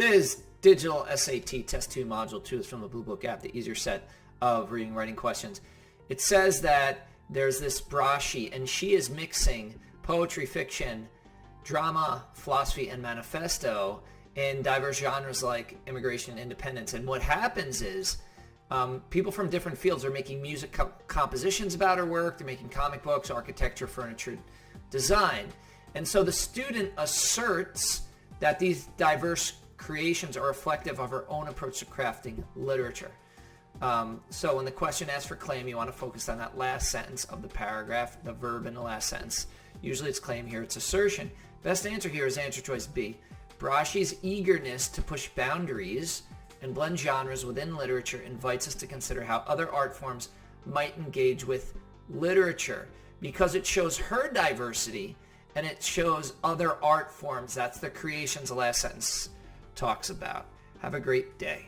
Today's digital SAT Test 2 Module 2 is from the Bluebook app, the easier set of reading and writing questions. It says that there's this Braschi, and she is mixing poetry, fiction, drama, philosophy, and manifesto in diverse genres like immigration and independence. And what happens is people from different fields are making music compositions about her work. They're making comic books, architecture, furniture, design. And so the student asserts that these diverse creations are reflective of her own approach to crafting literature. So when the question asks for claim, you want to focus on that last sentence of the paragraph, the verb in the last sentence. Usually it's claim, here it's assertion. Best answer here is answer choice B. Braschi's eagerness to push boundaries and blend genres within literature invites us to consider how other art forms might engage with literature, because it shows her diversity and it shows other art forms. That's the creations the last sentence talks about. Have a great day.